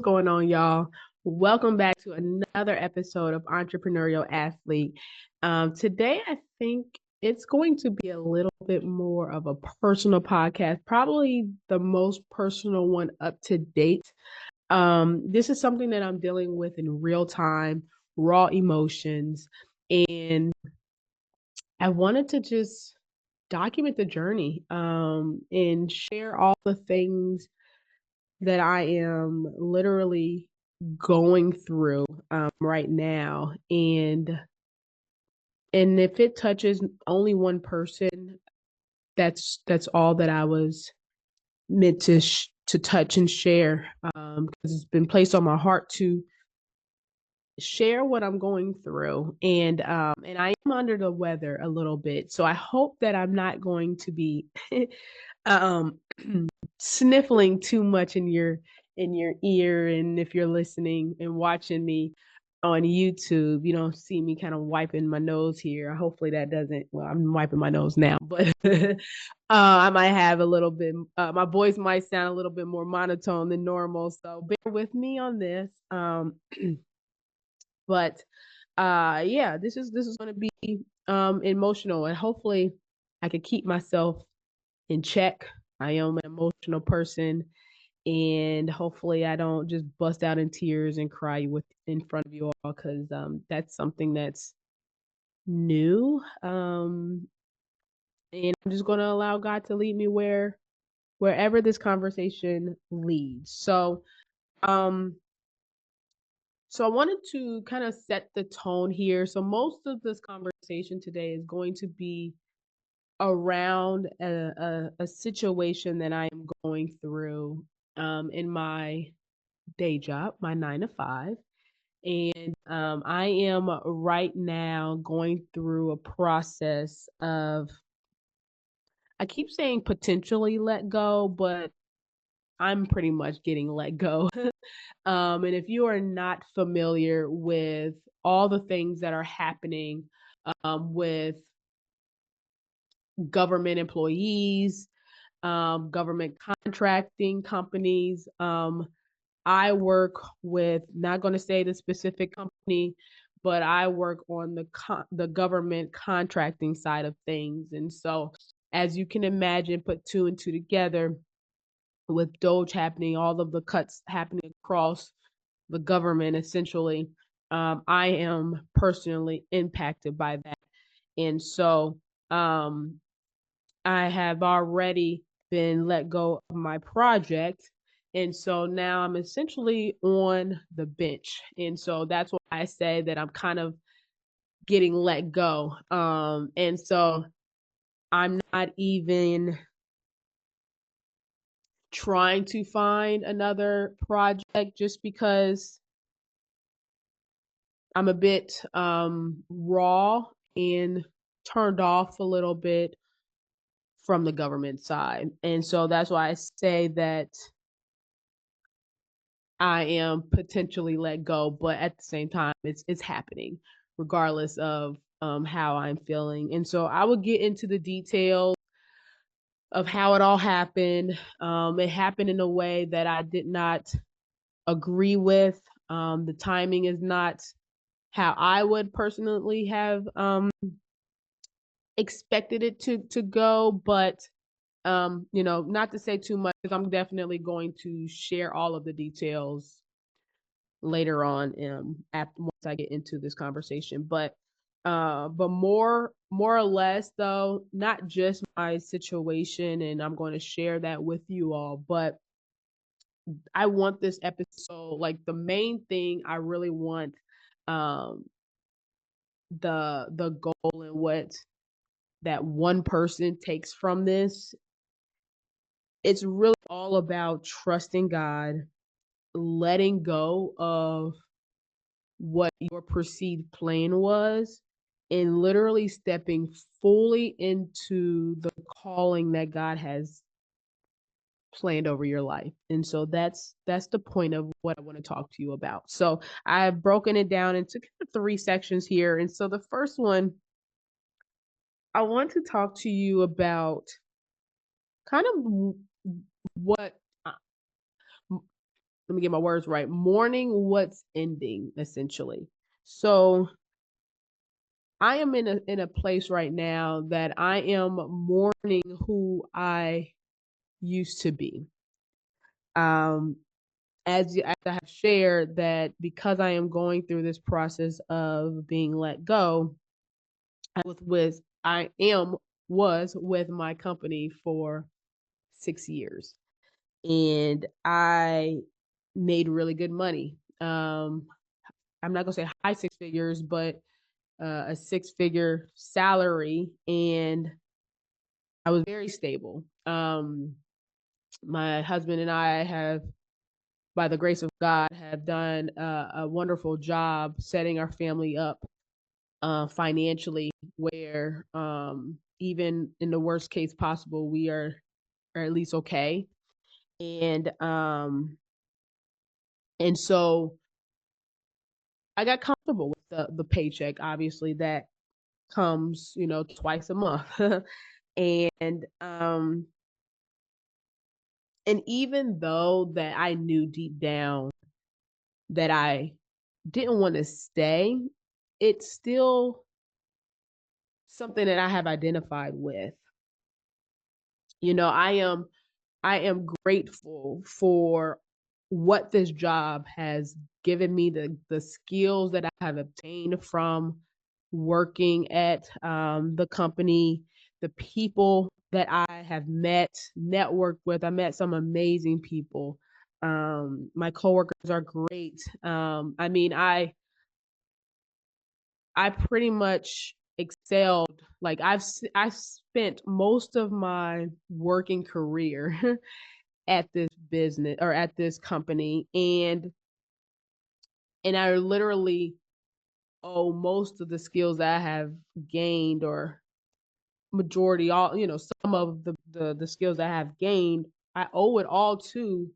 Going on, y'all? Welcome back to another episode of Entrepreneurial Athlete. Today, I think it's going to be a little bit more of a personal podcast, probably the most personal one up to date. This is something that I'm dealing with in real time, raw emotions, and I wanted to just document the journey and share all the things that I am literally going through right now, and if it touches only one person, that's all that I was meant to touch and share, because it's been placed on my heart to share what I'm going through, and I am under the weather a little bit, so I hope that I'm not going to be um sniffling too much in your ear. And if you're listening and watching me on YouTube, you don't see me kind of wiping my nose here. Hopefully that doesn't, well, I'm wiping my nose now, but I might have a little bit, my voice might sound a little bit more monotone than normal, so bear with me on this. But yeah, this is going to be emotional, and hopefully I can keep myself in check. I am an emotional person, and hopefully I don't just bust out in tears and cry with in front of you all, because that's something that's new. And I'm just going to allow God to lead me wherever this conversation leads. Um so I wanted to kind of set the tone here. So most of this conversation today is going to be around a situation that I am going through in my day job, my 9 to 5. And I am right now going through a process of, I keep saying potentially let go, but I'm pretty much getting let go. And if you are not familiar with all the things that are happening with government employees, government contracting companies, I work with, not going to say the specific company, but I work on the government contracting side of things. And so, as you can imagine, put two and two together with Doge happening, all of the cuts happening across the government, essentially, I am personally impacted by that. And so, um, I have already been let go of my project. And so now I'm essentially on the bench. And so that's why I say that I'm kind of getting let go. And so I'm not even trying to find another project, just because I'm a bit raw and turned off a little bit from the government side. And so that's why I say that I am potentially let go, but at the same time, it's happening regardless of how I'm feeling. And so I will get into the details of how it all happened. It happened in a way that I did not agree with. The timing is not how I would personally have expected it to go, but not to say too much, because I'm definitely going to share all of the details later on, after once I get into this conversation. But more or less, though, not just my situation, and I'm going to share that with you all, but I want this episode, like, the main thing I really want, um the goal and what that one person takes from this, it's really all about trusting God, letting go of what your perceived plan was, and literally stepping fully into the calling that God has planned over your life. And so that's the point of what I want to talk to you about. So I've broken it down into kind of three sections here. And so the first one, I want to talk to you about kind of what let me get my words right, mourning what's ending, essentially. So I am in a place right now that I am mourning who I used to be. Um, as I have shared that because I am going through this process of being let go, I am was with my company for 6 years, and I made really good money. I'm not gonna say high six figures, but a six-figure salary, and I was very stable. My husband and I have, by the grace of God, have done a wonderful job setting our family up financially, where even in the worst case possible, we are at least okay. And and so I got comfortable with the paycheck. Obviously, that comes, twice a month. and and even though that I knew deep down that I didn't want to stay, it's still something that I have identified with. I am grateful for what this job has given me, the skills that I have obtained from working at the company, the people that I have networked with. I met some amazing people. My coworkers are great. I pretty much excelled. Like I spent most of my working career at this business or at this company, and I literally owe most of the skills that I have gained, or majority, all, some of the skills I have gained, I owe it all to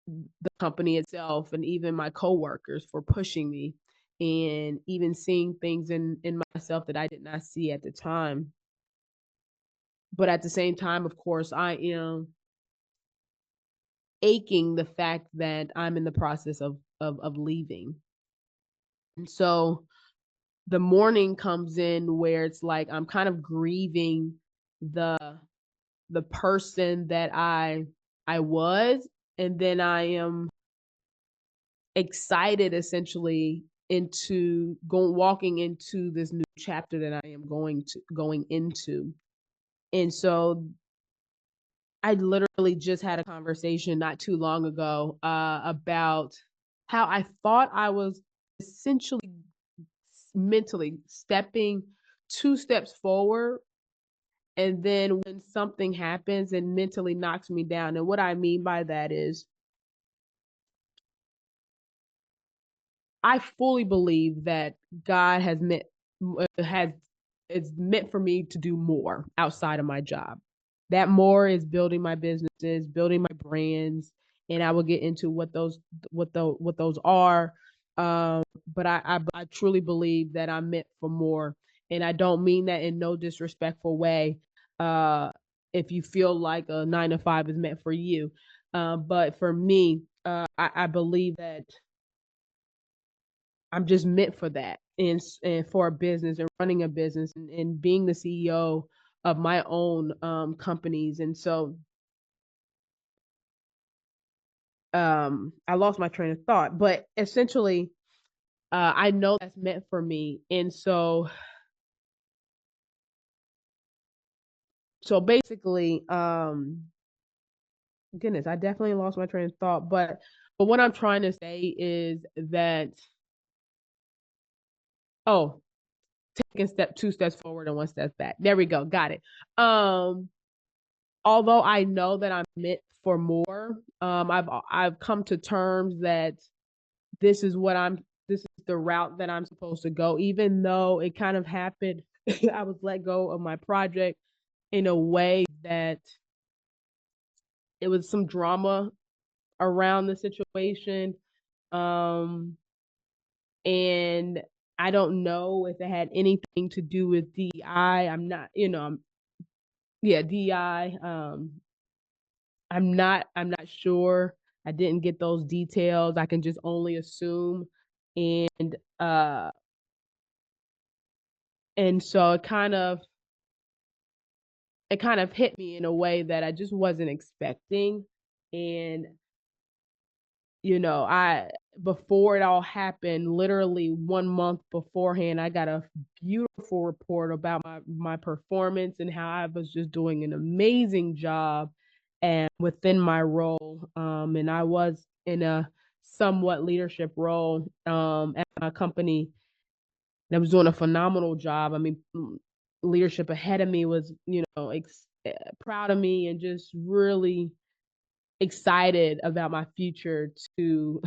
the company itself, and even my coworkers for pushing me, and even seeing things in myself that I did not see at the time. But at the same time, of course, I am aching the fact that I'm in the process of leaving. And so the mourning comes in where it's like I'm kind of grieving the the person that I was, and then I am excited, essentially, into going walking into this new chapter that I am going into. And so I literally just had a conversation not too long ago about how I thought I was essentially mentally stepping two steps forward, and then when something happens and mentally knocks me down. And what I mean by that is I fully believe that God has it's meant for me to do more outside of my job. That more is building my businesses, building my brands, and I will get into what those are. But I truly believe that I'm meant for more, and I don't mean that in no disrespectful way. Uh, if you feel like a 9 to 5 is meant for you, but for me, I believe that I'm just meant for that, and for a business and running a business, and being the CEO of my own companies. And so I lost my train of thought, but essentially, I know that's meant for me. And so basically, goodness, I definitely lost my train of thought. But what I'm trying to say is that, oh, taking two steps forward and one step back. There we go. Got it. Um, Although I know that I'm meant for more, I've come to terms that this is the route that I'm supposed to go, even though it kind of happened. I was let go of my project in a way that it was some drama around the situation. Um, and I don't know if it had anything to do with DEI. I'm not, yeah, DEI. I'm not sure. I didn't get those details. I can just only assume. And uh and so it kind of hit me in a way that I just wasn't expecting. And I before it all happened, literally 1 month beforehand, I got a beautiful report about my performance and how I was just doing an amazing job and within my role. And I was in a somewhat leadership role at my company that was doing a phenomenal job. I mean, leadership ahead of me was, proud of me and just really excited about my future to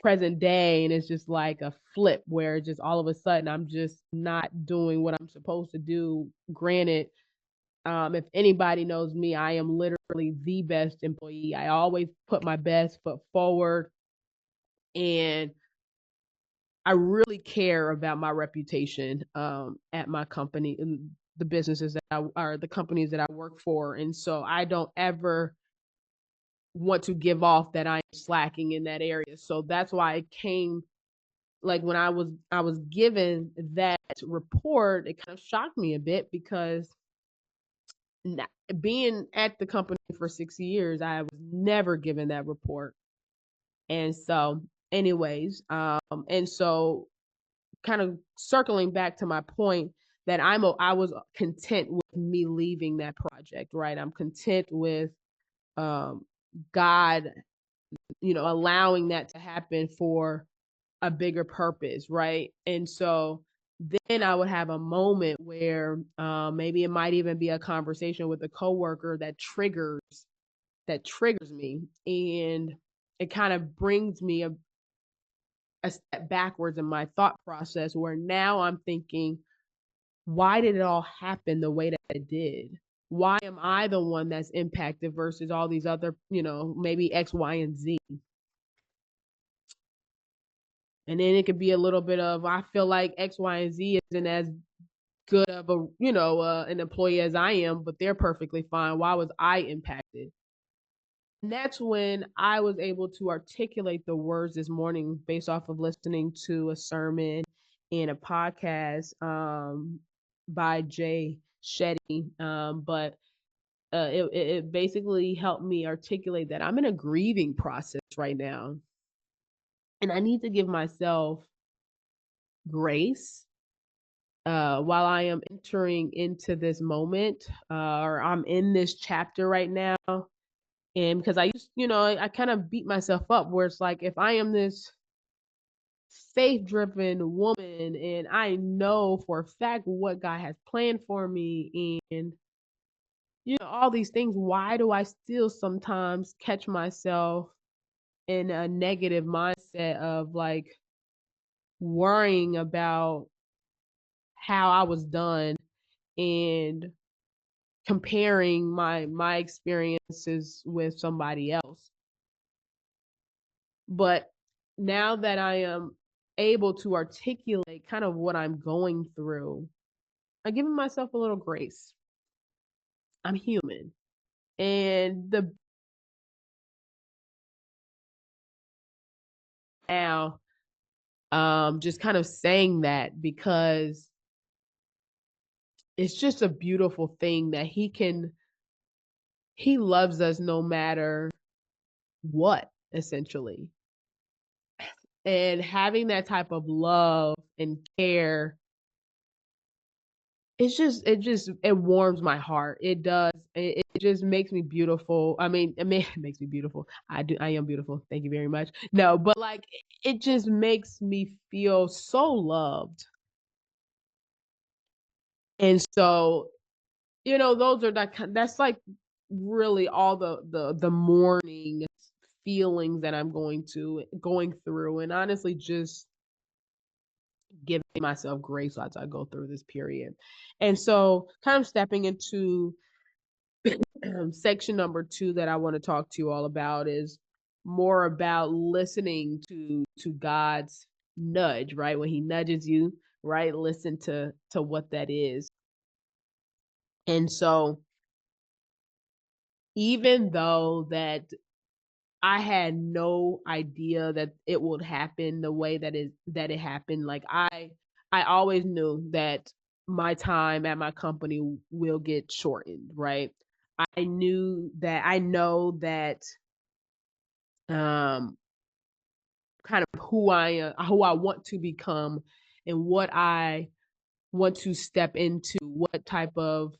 present day. And it's just like a flip where just all of a sudden I'm just not doing what I'm supposed to do. Granted, if anybody knows me, I am literally the best employee. I always put my best foot forward, and I really care about my reputation at my company and the businesses that are the companies that I work for. And so I don't ever want to give off that I'm slacking in that area. So that's why it came, like, when I was given that report, it kind of shocked me a bit because being at the company for 6 years, I was never given that report. And so, anyways, and so kind of circling back to my point that I was content with me leaving that project, right? I'm content with um, God, allowing that to happen for a bigger purpose, right? And so then I would have a moment where maybe it might even be a conversation with a coworker that triggers me, and it kind of brings me a step backwards in my thought process where now I'm thinking, why did it all happen the way that it did? Why am I the one that's impacted versus all these other, maybe X, Y, and Z? And then it could be a little bit of, I feel like X, Y, and Z isn't as good of a, an employee as I am, but they're perfectly fine. Why was I impacted? And that's when I was able to articulate the words this morning based off of listening to a sermon and a podcast by Jay Shetty. But it basically helped me articulate that I'm in a grieving process right now. And I need to give myself grace while I am entering into this moment, or I'm in this chapter right now. And because I used, I kind of beat myself up where it's like, if I am this faith driven woman and I know for a fact what God has planned for me and, all these things, why do I still sometimes catch myself in a negative mindset of like worrying about how I was done and comparing my experiences with somebody else? But now that I am able to articulate kind of what I'm going through, I'm giving myself a little grace. I'm human. And the now just kind of saying that because it's just a beautiful thing that he loves us no matter what, essentially. And having that type of love and care, it warms my heart. It does. It just makes me beautiful. I mean, it makes me beautiful. I am beautiful. Thank you very much. No, but like it just makes me feel so loved. And so, those are that's like really all the mourning feelings that I'm going through, and honestly just giving myself grace as I go through this period. And so kind of stepping into section number 2 that I want to talk to you all about is more about listening to God's nudge, right? When he nudges you, right? Listen to what that is. And so even though that I had no idea that it would happen the way that it happened. Like I always knew that my time at my company will get shortened, right? I know that um kind of who I want to become and what I want to step into, what type of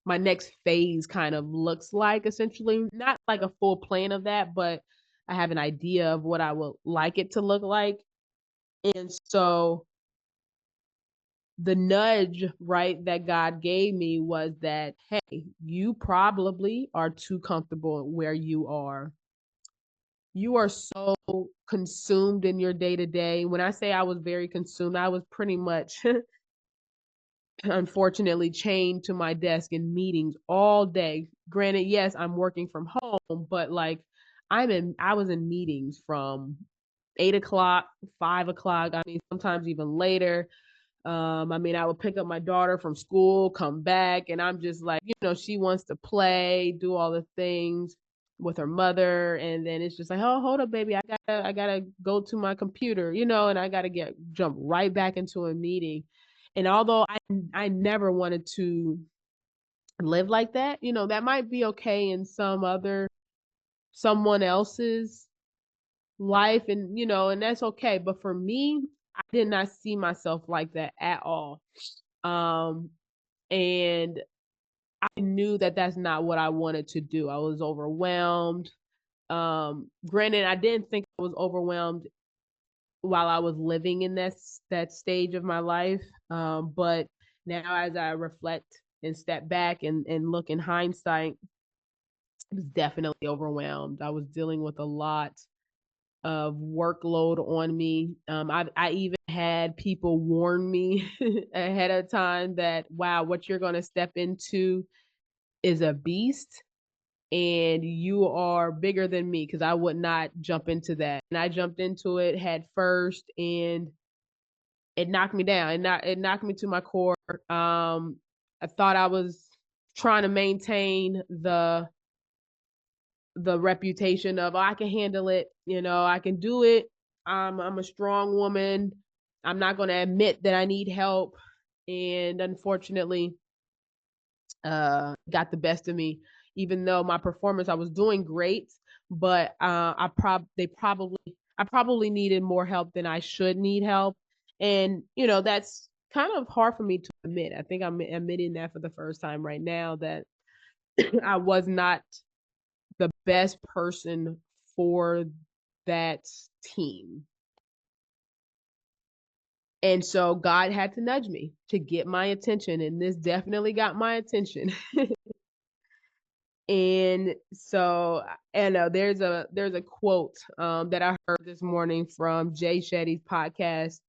my next phase kind of looks like, essentially. Not like a full plan of that, but I have an idea of what I would like it to look like. And so the nudge, right, that God gave me was that, hey, you probably are too comfortable where you are. You are so consumed in your day to day. When I say I was very consumed, I was pretty much unfortunately chained to my desk in meetings all day. Granted, yes, I'm working from home, but like I was in meetings from 8 o'clock, 5 o'clock. I mean, sometimes even later. I mean, I would pick up my daughter from school, come back, and I'm just like, she wants to play, do all the things with her mother, and then it's just like, oh, hold up, baby, I gotta go to my computer, and I gotta jump right back into a meeting. And although I never wanted to live like that, that might be okay in someone else's life, and that's okay. But for me, I did not see myself like that at all. Um, and I knew that that's not what I wanted to do. I was overwhelmed. Granted, I didn't think I was overwhelmed while I was living in that stage of my life. But now as I reflect and step back and look in hindsight, I was definitely overwhelmed. I was dealing with a lot of workload on me. I even had people warn me ahead of time that, wow, what you're going to step into is a beast and you are bigger than me, because I would not jump into that. And I jumped into it head first, and it knocked me down. It knocked me to my core. I thought I was trying to maintain the reputation of, oh, I can handle it, I can do it. I'm a strong woman. I'm not going to admit that I need help. And unfortunately, got the best of me. Even though my performance, I was doing great, but I probably needed more help than I should need help. And that's kind of hard for me to admit. I think I'm admitting that for the first time right now, that I was not the best person for that team. And so God had to nudge me to get my attention, and this definitely got my attention. And so, and there's a quote that I heard this morning from Jay Shetty's podcast.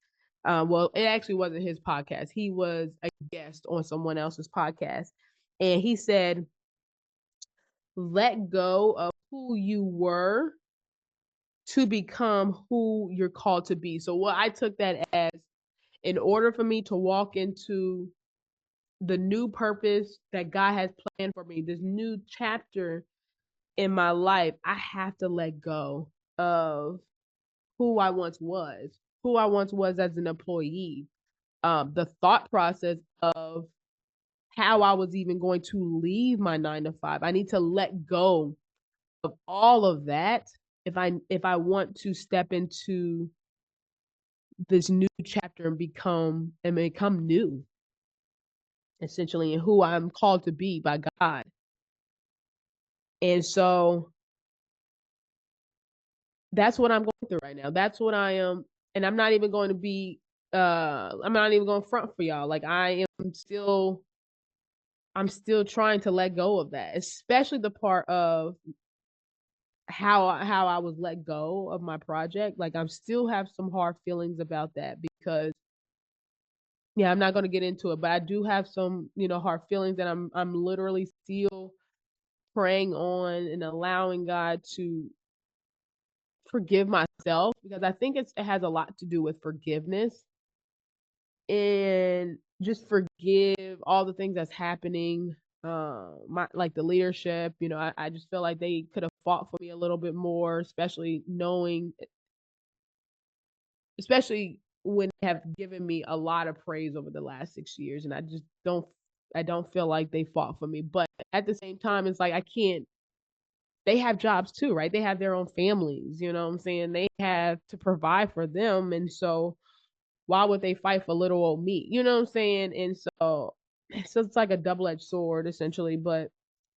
Well, it actually wasn't his podcast. He was a guest on someone else's podcast, and he said, "Let go of who you were to become who you're called to be." So what I took that as, in order for me to walk into the new purpose that God has planned for me, this new chapter in my life, I have to let go of who I once was as an employee. The thought process of how I was even going to leave my 9 to 5. I need to let go of all of that if I want to step into this new chapter and become new, essentially, in who I'm called to be by God. And so that's what I'm going through right now. That's what I am, and I'm not even going to front for y'all. Like, I'm still trying to let go of that, especially the part of how I was let go of my project. Like, I still have some hard feelings about that, because yeah, I'm not going to get into it, but I do have some, hard feelings that I'm literally still praying on and allowing God to forgive myself, because I think it has a lot to do with forgiveness, and just forgive all the things that's happening. My, like, the leadership, I just feel like they could have fought for me a little bit more, especially when they have given me a lot of praise over the last 6 years, and I don't feel like they fought for me. But at the same time, it's like I can't. They have jobs too, right? They have their own families. You know what I'm saying? They have to provide for them, and so why would they fight for little old me? You know what I'm saying? And so it's like a double edged sword essentially. But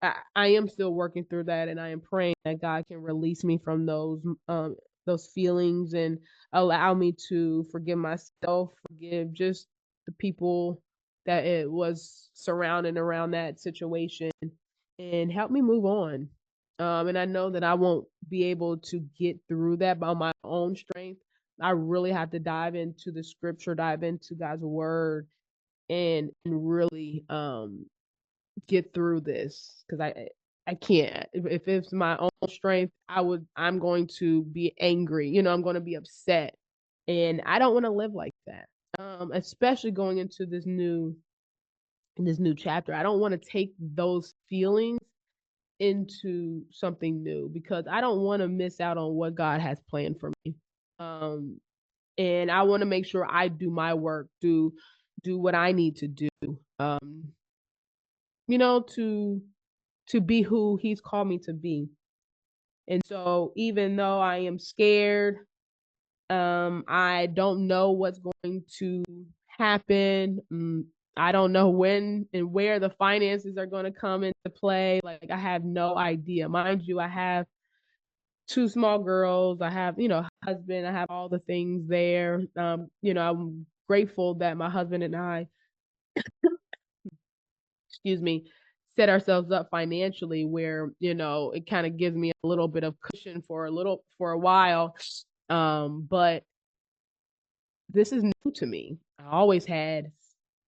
I am still working through that, and I am praying that God can release me from those feelings and allow me to forgive myself, forgive just the people that it was surrounding around that situation, and help me move on. And I know that I won't be able to get through that by my own strength. I really have to dive into the scripture, dive into God's word, and really get through this because I can't. If it's my own strength, I'm going to be angry. I'm going to be upset, and I don't want to live like that. Especially going into this new chapter, I don't want to take those feelings into something new because I don't want to miss out on what God has planned for me. Um, and I want to make sure I do my work, do what I need to do, um, to be who He's called me to be. And so, even though I am scared, I don't know what's going to happen. I don't know when and where the finances are going to come into play. Like I have no idea. Mind you, I have two small girls. I have, husband. I have all the things there. I'm grateful that my husband and I, excuse me, set ourselves up financially where, it kind of gives me a little bit of cushion for a while. But this is new to me. I always had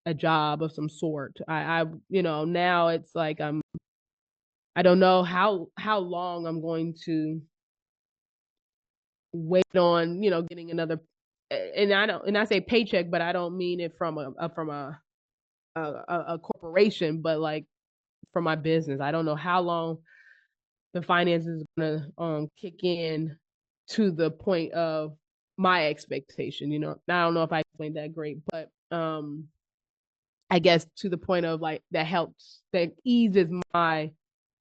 a job of some sort. Now it's like I don't know how long I'm going to wait on, getting another. And I say paycheck, but I don't mean it from a corporation, but like from my business. I don't know how long the finances is gonna kick in to the point of my expectation. I don't know if I explained that great, but I guess to the point of like that eases my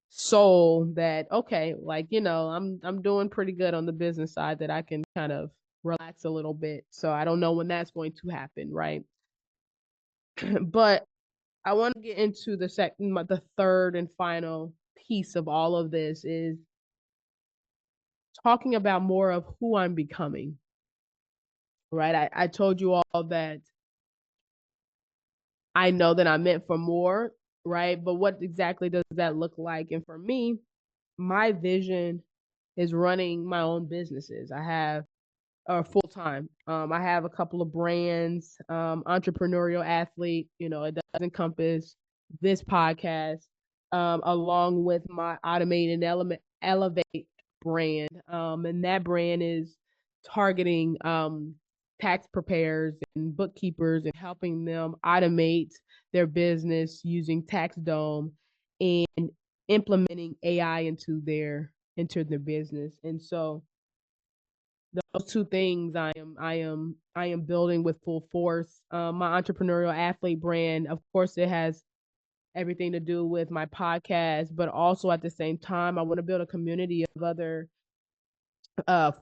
soul that okay, like I'm doing pretty good on the business side that I can kind of relax a little bit. So I don't know when that's going to happen, right? But I want to get into the third and final piece of all of this is talking about more of who I'm becoming, right? I told you all that I know that I'm meant for more, right? But what exactly does that look like? And for me, my vision is running my own businesses. I have full time. I have a couple of brands, entrepreneurial athlete, it does encompass this podcast, along with my automated element elevate brand. And that brand is targeting tax preparers and bookkeepers and helping them automate their business using TaxDome and implementing AI into their business. And so those two things I am building with full force. My entrepreneurial athlete brand, of course, it has everything to do with my podcast, but also at the same time, I want to build a community of other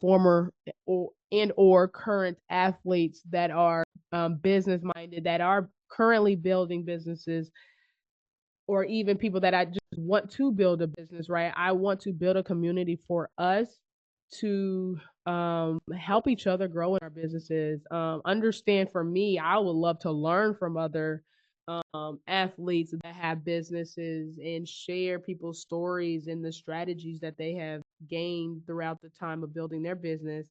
former or current athletes that are business minded, that are currently building businesses, or even people that I just want to build a business, right? I want to build a community for us to help each other grow in our businesses. Understand for me, I would love to learn from other athletes that have businesses and share people's stories and the strategies that they have gained throughout the time of building their business.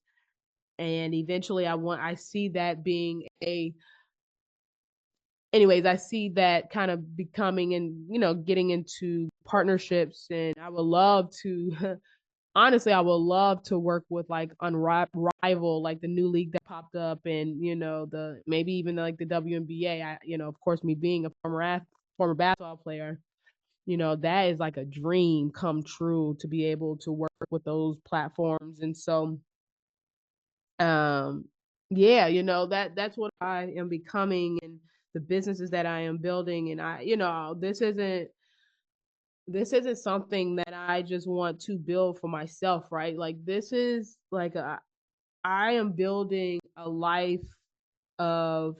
And eventually, I see that being I see that kind of becoming and, getting into partnerships. And I would love to, honestly, I would love to work with like Unrival, like the new league that popped up and, maybe even like the WNBA. Of course, me being a former basketball player, that is like a dream come true to be able to work with those platforms. And so, um, yeah, that's what I am becoming, and the businesses that I am building. And this isn't something that I just want to build for myself, right? Like this is like I am building a life of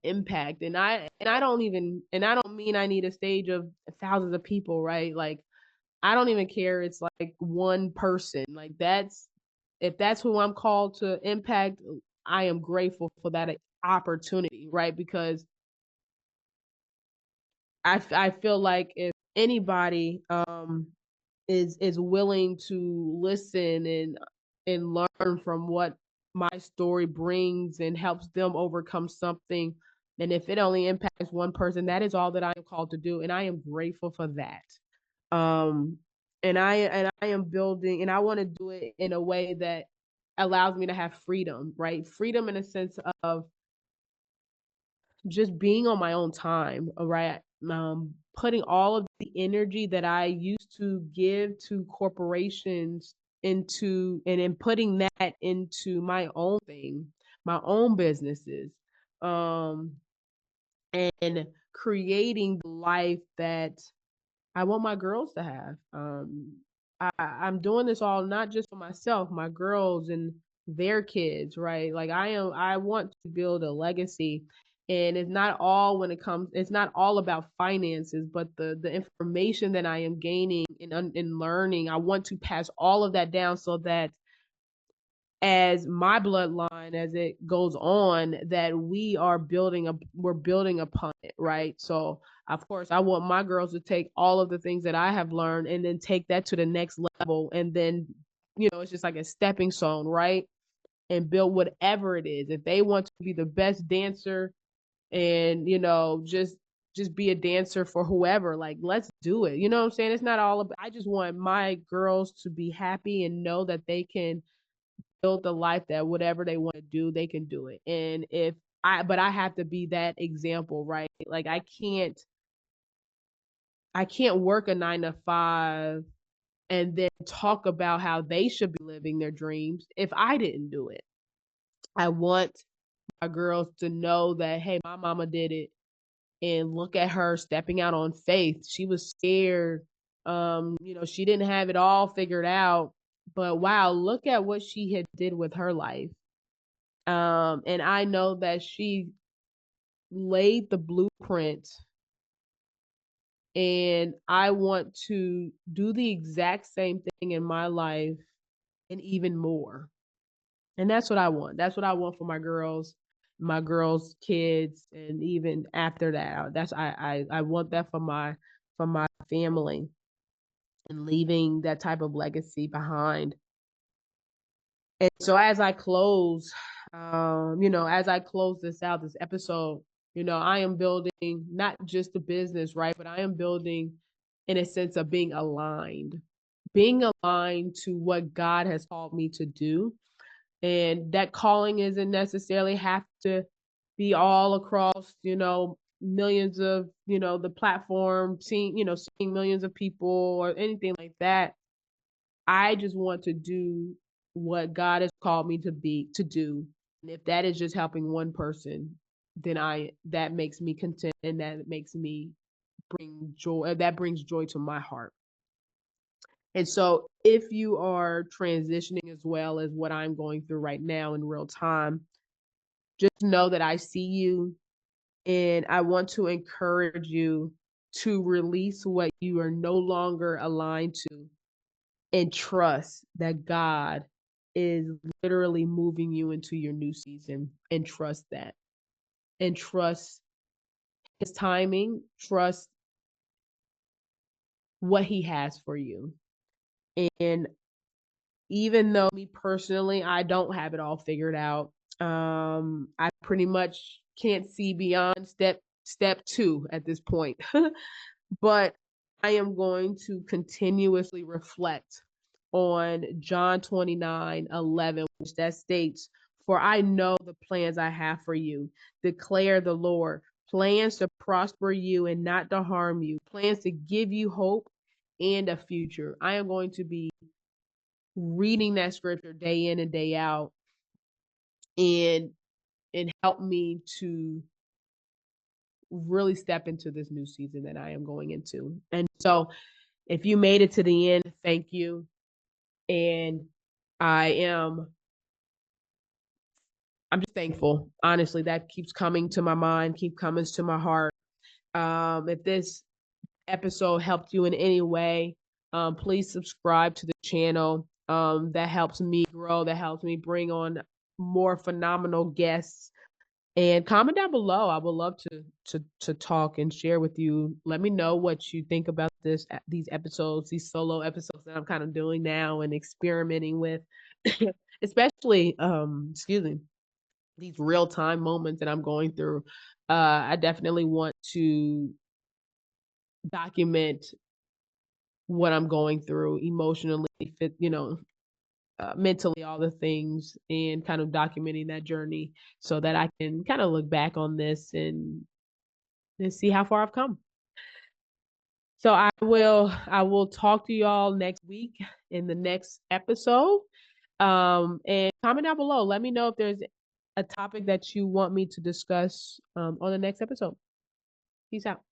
impact. And I don't mean I need a stage of thousands of people, right? Like I don't even care it's like one person. Like that's if that's who I'm called to impact, I am grateful for that opportunity, right? Because I feel like if anybody is willing to listen and learn from what my story brings and helps them overcome something, and if it only impacts one person, that is all that I am called to do, and I am grateful for that. Um, and I am building, and I want to do it in a way that allows me to have freedom, right? Freedom in a sense of just being on my own time, right? Putting all of the energy that I used to give to corporations into and then putting that into my own thing, my own businesses, um, and creating the life that I want my girls to have. I'm doing this all not just for myself, my girls and their kids, right? Like I want to build a legacy, and it's not all about finances, but the information that I am gaining and learning. I want to pass all of that down so that as my bloodline as it goes on that we're building upon it, right? So of course I want my girls to take all of the things that I have learned and then take that to the next level, and then it's just like a stepping stone, right? And build whatever it is. If they want to be the best dancer and just be a dancer for whoever, like let's do it. You know what I'm saying? It's not all about, I just want my girls to be happy and know that they can build the life that whatever they want to do, they can do it. And but I have to be that example, right? Like I can't work a 9 to 5 and then talk about how they should be living their dreams if I didn't do it. I want my girls to know that, hey, my mama did it, and look at her stepping out on faith. She was scared. She didn't have it all figured out, but wow, look at what she had did with her life. And I know that she laid the blueprint, and I want to do the exact same thing in my life and even more. And that's what I want. That's what I want for my girls' kids, and even after that. I want that for my family, and leaving that type of legacy behind. And so as I close this out, this episode, I am building not just a business, right? But I am building in a sense of being aligned to what God has called me to do. And that calling isn't necessarily have to be all across, millions of, the platform, seeing millions of people or anything like that. I just want to do what God has called me to do. And if that is just helping one person, then that makes me content, and that makes me bring joy. That brings joy to my heart. And so if you are transitioning as well as what I'm going through right now in real time, just know that I see you, and I want to encourage you to release what you are no longer aligned to, and trust that God is literally moving you into your new season, and trust that. And trust his timing, trust what he has for you. And even though me personally, I don't have it all figured out, I pretty much can't see beyond step 2 at this point. But I am going to continuously reflect on John 29:11, which that states, "For I know the plans I have for you, declare the Lord, plans to prosper you and not to harm you, plans to give you hope and a future. I am going to be reading that scripture day in and day out, and help me to really step into this new season that I am going into. And so if you made it to the end, thank you. And I am I'm just thankful. Honestly, that keeps coming to my mind, keep coming to my heart. If this episode helped you in any way, please subscribe to the channel. That helps me grow, that helps me bring on more phenomenal guests. And comment down below. I would love to talk and share with you. Let me know what you think about these episodes, these solo episodes that I'm kind of doing now and experimenting with. Especially excuse me, these real time moments that I'm going through. I definitely want to document what I'm going through emotionally, mentally, all the things, and kind of documenting that journey so that I can kind of look back on this and see how far I've come. So I will talk to y'all next week in the next episode. And comment down below. Let me know if there's a topic that you want me to discuss on the next episode. Peace out.